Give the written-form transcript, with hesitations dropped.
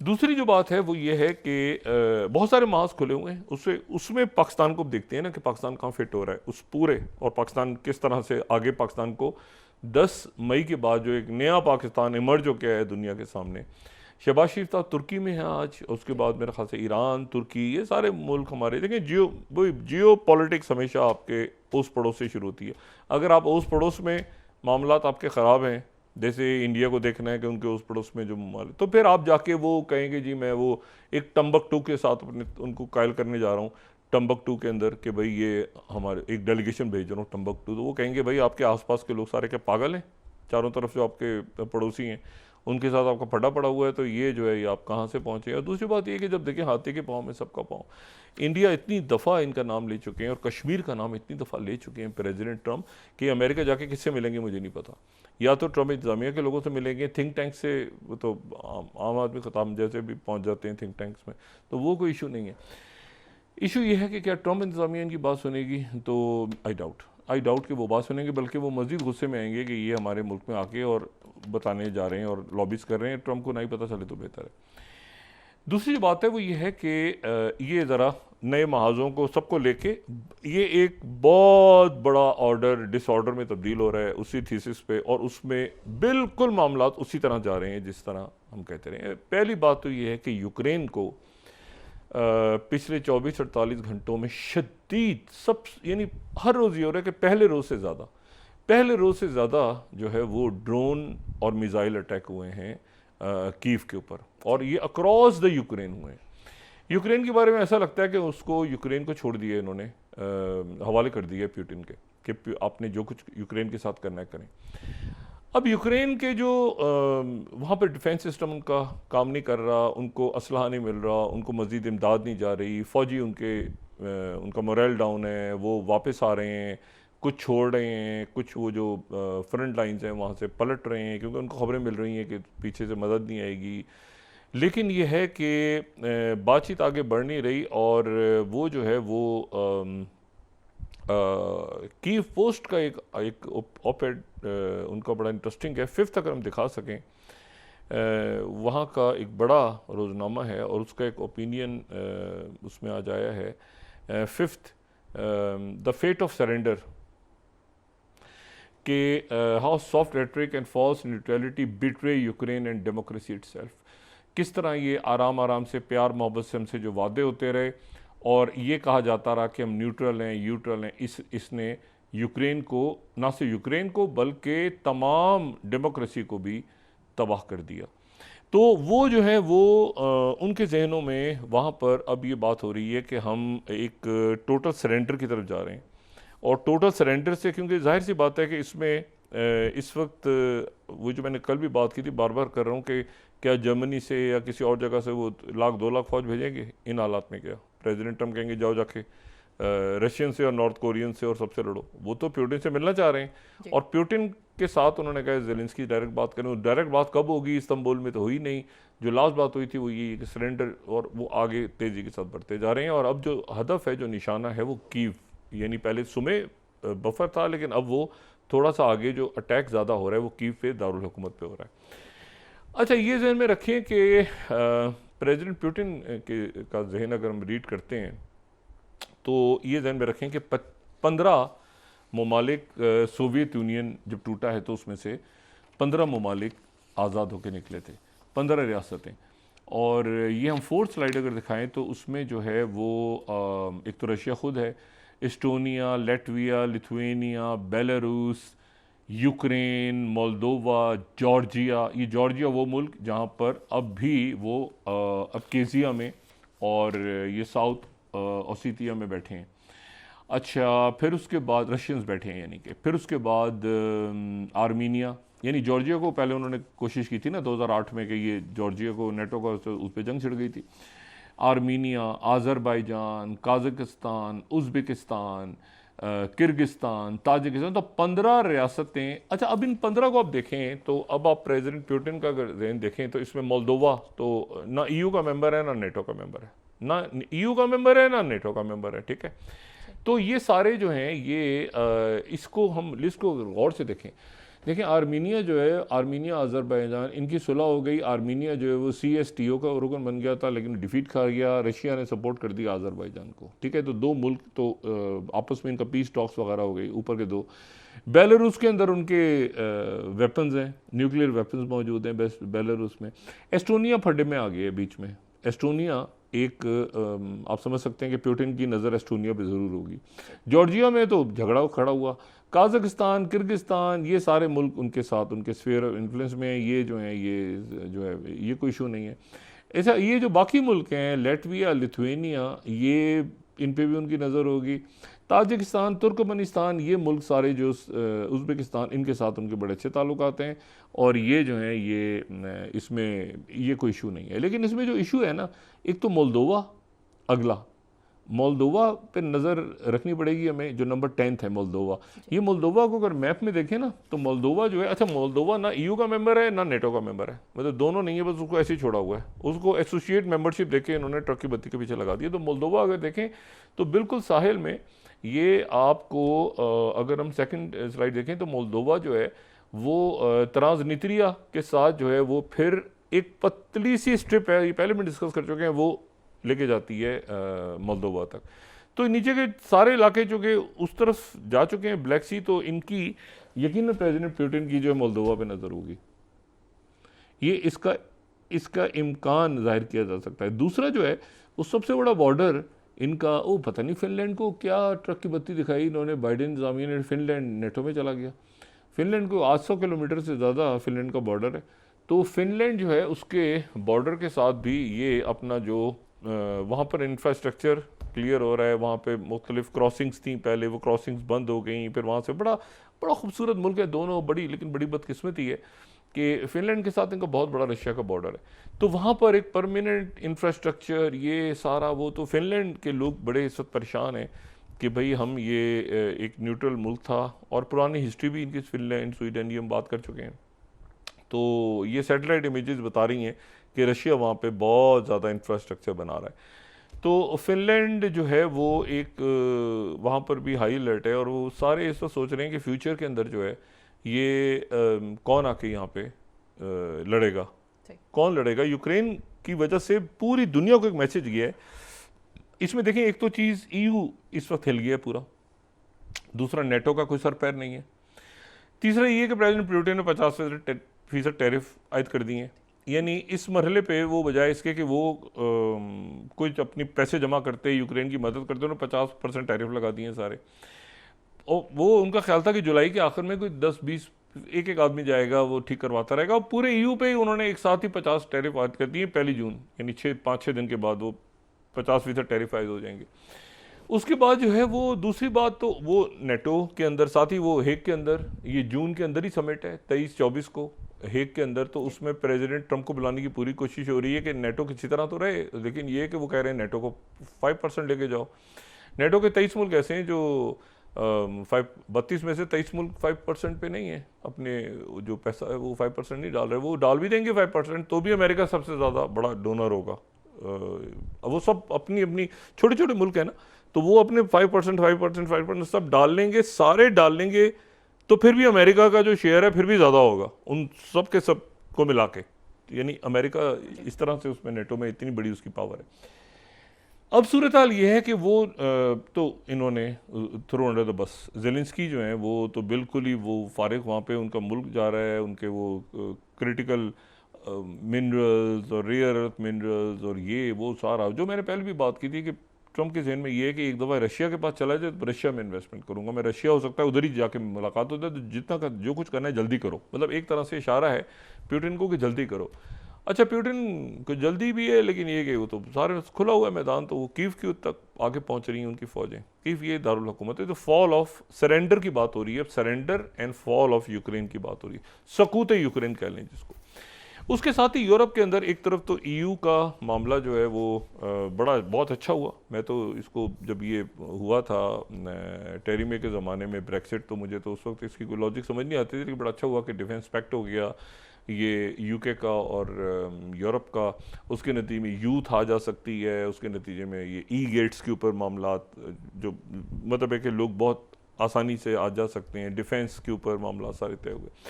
दूसरी जो बात है वो ये है कि बहुत सारे महाज खुले हुए हैं, उससे उसमें पाकिस्तान को देखते हैं ना कि पाकिस्तान कहाँ फिट हो रहा है उस पूरे, और पाकिस्तान किस तरह से आगे पाकिस्तान को 10 मई के बाद जो एक नया पाकिस्तान इमर्ज हो गया है दुनिया के सामने। शहबाज शरीफ साहब तुर्की में है आज, उसके बाद मेरे ख्याल से ईरान, तुर्की, ये सारे मुल्क हमारे देखें। जियो पॉलिटिक्स हमेशा आपके ओस पड़ोस से शुरू होती है। अगर आप ओस पड़ोस में मामलात आपके ख़राब हैं, जैसे इंडिया को देखना है कि उनके उस पड़ोस में जो ममालिक, तो फिर आप जाके वो कहेंगे जी मैं वो एक टम्बकटू के साथ अपने उनको कायल करने जा रहा हूँ टम्बकटू के अंदर कि भाई ये हमारे एक डेलीगेशन भेज रहा हूँ टम्बकटू, तो वो कहेंगे भाई आपके आसपास के लोग सारे क्या पागल हैं, चारों तरफ जो आपके पड़ोसी हैं उनके साथ आपका फटा पड़ा हुआ है, तो ये जो है ये आप कहाँ से पहुँचे। और दूसरी बात ये कि जब देखें हाथी के पाँव में सबका पाँव, इंडिया इतनी दफ़ा इनका नाम ले चुके हैं और कश्मीर का नाम इतनी दफ़ा ले चुके हैं प्रेसिडेंट ट्रम्प कि अमेरिका जाके किससे मिलेंगे मुझे नहीं पता। या तो ट्रम्प इंतजामिया के लोगों से मिलेंगे, थिंक टैंक से, वो तो आम आदमी ख़त्म जैसे भी पहुंच जाते हैं थिंक टैंक्स में, तो वो कोई इशू नहीं है। इशू ये है कि क्या ट्रम्प इंतजामिया इनकी बात सुनेगी, तो आई डाउट कि वो बात सुनेंगे, बल्कि वो मज़ीद गुस्से में आएंगे कि ये हमारे मुल्क में आके और बताने जा रहे हैं और लॉबिस कर रहे हैं, ट्रम्प को नहीं पता चले तो बेहतर है। दूसरी जो बात है वो ये है कि ये ज़रा नए महाजों को सबको लेके ये एक बहुत बड़ा ऑर्डर डिसऑर्डर में तब्दील हो रहा है उसी थीसिस पे, और उसमें बिल्कुल मामलात उसी तरह जा रहे हैं जिस तरह हम कहते रहे हैं। पहली बात तो ये है कि यूक्रेन को पिछले 24-48 घंटों में शदीद सब, यानी हर रोज़ ये हो रहा है कि पहले रोज़ से ज़्यादा जो है वो ड्रोन और मिज़ाइल अटैक हुए हैं कीव के ऊपर, और ये अक्रॉस द यूक्रेन हुए हैं। यूक्रेन के बारे में ऐसा लगता है कि उसको यूक्रेन को छोड़ दिया इन्होंने, हवाले कर दिया पुतिन के कि आपने जो कुछ यूक्रेन के साथ करना है करें। अब यूक्रेन के जो वहाँ पर डिफेंस सिस्टम उनका काम नहीं कर रहा, उनको असलहा नहीं मिल रहा, उनको मज़ीद इमदाद नहीं जा रही, फ़ौजी उनका मोरल डाउन है, वो वापस आ रहे हैं, कुछ छोड़ रहे हैं, कुछ वो जो फ्रंट लाइंस हैं वहाँ से पलट रहे हैं क्योंकि उनको खबरें मिल रही हैं कि पीछे से मदद नहीं आएगी। लेकिन ये है कि बातचीत आगे बढ़ नहीं रही, और वो जो है वो कीव पोस्ट का एक ऑपेड उनका बड़ा इंटरेस्टिंग है, 5th अगर हम दिखा सकें, वहाँ का एक बड़ा रोज़नामा है और उसका एक ओपिनियन उसमें आ जाया है 5th, the fate of surrender, कि how soft rhetoric and false neutrality betray Ukraine and democracy itself. किस तरह ये आराम आराम से प्यार मोहब्बत से हमसे जो वादे होते रहे और ये कहा जाता रहा कि हम न्यूट्रल हैं, इसने यूक्रेन को, ना सिर्फ यूक्रेन को बल्कि तमाम डेमोक्रेसी को भी तबाह कर दिया। तो वो जो है वो उनके जहनों में वहाँ पर अब ये बात हो रही है कि हम एक टोटल सरेंडर की तरफ जा रहे हैं, और टोटल सरेंडर से, क्योंकि जाहिर सी बात है कि इसमें इस वक्त वो जो मैंने कल भी बात की थी, बार बार कर रहा हूँ कि क्या जर्मनी से या किसी और जगह से वो 1,00,000-2,00,000 फौज भेजेंगे इन हालात में? क्या प्रेसिडेंट ट्रम्प कहेंगे जाओ जाके रशियन से और नॉर्थ कोरियन से और सबसे लड़ो? वो तो पुतिन से मिलना चाह रहे हैं, और पुतिन के साथ उन्होंने कहा ज़ेलेंस्की डायरेक्ट बात करें। डायरेक्ट बात कब होगी? इस्तांबुल में तो हुई नहीं। जो लास्ट बात हुई थी वो ये कि सरेंडर, और वो आगे तेज़ी के साथ बढ़ते जा रहे हैं। और अब जो हदफ है, जो निशाना है, वो कीव, यानी पहले सुमे बफर था, लेकिन अब वो थोड़ा सा आगे जो अटैक ज़्यादा हो रहा है वो कीव पे, दारुल हुकूमत पे हो रहा है। अच्छा, ये जहन में रखें कि प्रेसिडेंट पुतिन का जहन अगर हम रीड करते हैं तो ये जहन में रखें कि 15 ममालिक, सोवियत यूनियन जब टूटा है तो उसमें से 15 ममालिक आज़ाद होकर निकले थे, 15 रियासतें। और ये हम 4th स्लाइड अगर दिखाएं तो उसमें जो है वो एक तो रशिया खुद है, Estonia, Latvia, Lithuania, Belarus, Ukraine, Moldova, Georgia. ये जॉर्जिया वो मुल्क जहाँ पर अब भी वो अबकेज़िया में और ये साउथ ओसेटिया में बैठे हैं। अच्छा, फिर उसके बाद रशियंस बैठे हैं, यानी कि फिर उसके बाद आर्मीनिया, यानी जॉर्जिया को पहले उन्होंने कोशिश की थी ना 2008 में कि ये जॉर्जिया को नेटो का उस पर जंग छिड़ गई थी। Armenia, Azerbaijan, Kazakhstan, Uzbekistan, Kyrgyzstan, Tajikistan, तो 15 रियासतें। अच्छा, अब इन 15 को आप देखें तो अब आप प्रेसिडेंट पुतिन का अगर जहन देखें तो इसमें मोल्दोवा तो ना ईयू का मेंबर है ना नेटो का मेंबर है, ना ईयू का मेंबर है ना नेटो का मेंबर है, ठीक है। तो ये सारे जो हैं ये इसको हम लिस्ट को गौर से देखें देखिए आर्मीनिया जो है, आर्मीनिया अज़रबैजान, इनकी सुलह हो गई। आर्मीनिया जो है वो CSTO का रुकन बन गया था, लेकिन डिफीट खा गया। रशिया ने सपोर्ट कर दिया अज़रबैजान को, ठीक है। तो दो मुल्क तो आपस में इनका पीस टॉक्स वगैरह हो गई, ऊपर के दो। बेलारूस के अंदर उनके वेपन्स हैं, न्यूक्लियर वेपन्स मौजूद हैं बेलारूस में। एस्टोनिया फड्डे में आ गई है बीच में। एस्टोनिया एक आप समझ सकते हैं कि पुतिन की नज़र एस्टोनिया पे ज़रूर होगी। जॉर्जिया में तो झगड़ा खड़ा हुआ। काज़ाकिस्तान, किर्गिस्तान, ये सारे मुल्क उनके साथ, उनके स्फीयर ऑफ इन्फ्लुएंस में हैं। ये जो हैं, ये जो है, ये कोई इशू नहीं है। ऐसा ये जो बाकी मुल्क हैं, लातविया, लिथुआनिया, ये इन पे भी उनकी नज़र होगी। ताजिकिस्तान, तुर्कमेनिस्तान, ये मुल्क सारे जो उज़्बेकिस्तान, इनके साथ उनके बड़े अच्छे ताल्लुकात हैं। और ये जो हैं, ये इसमें ये कोई इशू नहीं है। लेकिन इसमें जो इशू है ना, एक तो मोल्दोवा, अगला मोल्दोवा पे नज़र रखनी पड़ेगी हमें, जो नंबर 10 है मोल्दोवा। ये मोल्दोवा को अगर मैप में देखें ना, तो मोल्दोवा जो है, अच्छा मोल्दोवा ना EU का मेंबर है ना नेटो का मेंबर है, मतलब दोनों नहीं है, बस उसको ऐसे ही छोड़ा हुआ है। उसको एसोसिएट मेंबरशिप देके इन्होंने ट्रक की बत्ती के पीछे लगा दिया। तो मोल्दोवा अगर देखें तो बिल्कुल साहिल में, ये आपको अगर हम सेकंड स्लाइड देखें तो मोल्दोवा जो है वो ट्रांसनिस्ट्रिया के साथ जो है वो फिर एक पतली सी स्ट्रिप है, ये पहले भी डिस्कस कर चुके हैं, वो लेके जाती है मोल्दोवा तक। तो नीचे के सारे इलाके जो कि उस तरफ जा चुके हैं, ब्लैक सी, तो इनकी यकीनन प्रेसिडेंट पुतिन की जो है मोल्दोवा पे नज़र होगी। ये इसका इम्कान जाहिर किया जा सकता है। दूसरा जो है वो सबसे बड़ा बॉर्डर इनका, वो पता नहीं फिनलैंड को क्या ट्रक की बत्ती दिखाई इन्होंने, बाइडेन जामिया ने, फिनलैंड नेटो में चला गया। फिनलैंड को 800 किलोमीटर से ज़्यादा फिनलैंड का बॉर्डर है। तो फिनलैंड जो है उसके बॉर्डर के साथ भी ये अपना जो वहाँ पर इंफ्रास्ट्रक्चर क्लियर हो रहा है। वहाँ पे मुख्तलिफ क्रॉसिंग्स थी पहले, वो क्रॉसिंग्स बंद हो गई। फिर वहाँ से बड़ा बड़ा खूबसूरत मुल्क है दोनों, बड़ी लेकिन बड़ी बदकिस्मती है कि फिनलैंड के साथ इनका बहुत बड़ा रशिया का बॉर्डर है। तो वहाँ पर एक परमानेंट इंफ्रास्ट्रक्चर, ये सारा वो, तो फिनलैंड के लोग बड़े इस वक्त परेशान हैं कि भाई हम ये एक न्यूट्रल मुल्क था, और पुरानी हिस्ट्री भी इनकी, फिनलैंड, स्वीडन, ये हम बात कर चुके हैं। तो ये सैटेलाइट इमेजेस बता रही हैं कि रशिया वहाँ पे बहुत ज़्यादा इंफ्रास्ट्रक्चर बना रहा है। तो फिनलैंड जो है वो एक वहाँ पर भी हाई अलर्ट है, और वो सारे इस वक्त सोच रहे हैं कि फ्यूचर के अंदर जो है ये कौन आके यहाँ पे लड़ेगा, कौन लड़ेगा। यूक्रेन की वजह से पूरी दुनिया को एक मैसेज गया है इसमें। देखें, एक तो चीज़ EU इस वक्त हिल गया है पूरा, दूसरा नेटो का कोई सर पैर नहीं है, तीसरा ये कि प्रेसिडेंट पुतिन ने 50% टैरिफ आयद कर दिए हैं। यानी इस मरहले पे वो बजाय इसके कि वो कुछ अपनी पैसे जमा करते, यूक्रेन की मदद करते, उन्होंने 50% टैरिफ लगा दिए हैं सारे। और वो उनका ख्याल था कि जुलाई के आखिर में कोई 10-20 एक एक आदमी जाएगा, वो ठीक करवाता रहेगा। और पूरे EU पे उन्होंने एक साथ ही 50 टैरिफ आयद कर दिए 1 जून, यानी 5-6 दिन के बाद वो 50% टैरिफ आयद हो जाएंगे। उसके बाद जो है वो दूसरी बात, तो वो नेटो के अंदर, साथ ही वो हेग के अंदर, ये जून के अंदर ही समिट है 23-24 को हेग के अंदर। तो उसमें प्रेसिडेंट ट्रंप को बुलाने की पूरी कोशिश हो रही है कि नेटो किसी तरह तो रहे, लेकिन ये कि वो कह रहे हैं नेटो को 5% लेके जाओ। नेटो के 23 मुल्क ऐसे हैं जो 32 में से 23 मुल्क 5% पे नहीं है, अपने जो पैसा है वो 5% नहीं डाल रहे। वो डाल भी देंगे 5%, तो भी अमेरिका सबसे ज़्यादा बड़ा डोनर होगा। वो सब अपनी अपनी छोटे छोटे मुल्क है ना, तो वो अपने 5% सब डाल लेंगे, सारे डाल लेंगे, तो फिर भी अमेरिका का जो शेयर है फिर भी ज़्यादा होगा उन सब के सब को मिला के। यानी अमेरिका इस तरह से उसमें नेटो में इतनी बड़ी उसकी पावर है। अब सूरत हाल ये है कि वो तो इन्होंने throw under the bus Zelensky जो है वो तो बिल्कुल ही वो फारिग, वहाँ पे उनका मुल्क जा रहा है, उनके वो क्रिटिकल मिनरल्स और रेयर अर्थ मिनरल्स और ये वो सारा, जो मैंने पहले भी बात की थी कि ट्रंप के जहन में ये है कि एक दफ़ा रशिया के पास चला जाए तो रशिया में इन्वेस्टमेंट करूँगा मैं, रशिया हो सकता है उधर ही जाके मुलाकात हो जाए, तो जितना का जो कुछ करना है जल्दी करो। मतलब एक तरह से इशारा है पुतिन को कि जल्दी करो। अच्छा, पुतिन को जल्दी भी है, लेकिन ये कि वो तो सारे खुला हुआ है मैदान, तो वो कीव की तक आगे पहुंच रही हैं उनकी फौजें। कीव ये दारुल हुकूमत है, तो फॉल ऑफ सरेंडर की बात हो रही है, अब surrender and fall of Ukraine की बात हो रही है, सकूत यूक्रेन कह लें जिसको। उसके साथ ही यूरोप के अंदर एक तरफ तो EU का मामला जो है वो बड़ा बहुत अच्छा हुआ। मैं तो इसको जब ये हुआ था टेरी मे के ज़माने में ब्रेक्सिट, तो मुझे तो उस वक्त इसकी कोई लॉजिक समझ नहीं आती थी, लेकिन बड़ा अच्छा हुआ कि डिफेंस पैक्ट हो गया ये UK का और यूरोप का। उसके नतीजे में यूथ आ जा सकती है, उसके नतीजे में ये गेट्स के ऊपर मामला जो मतलब है कि लोग बहुत आसानी से आ जा सकते हैं, डिफेंस के ऊपर मामला सारे तय हुए।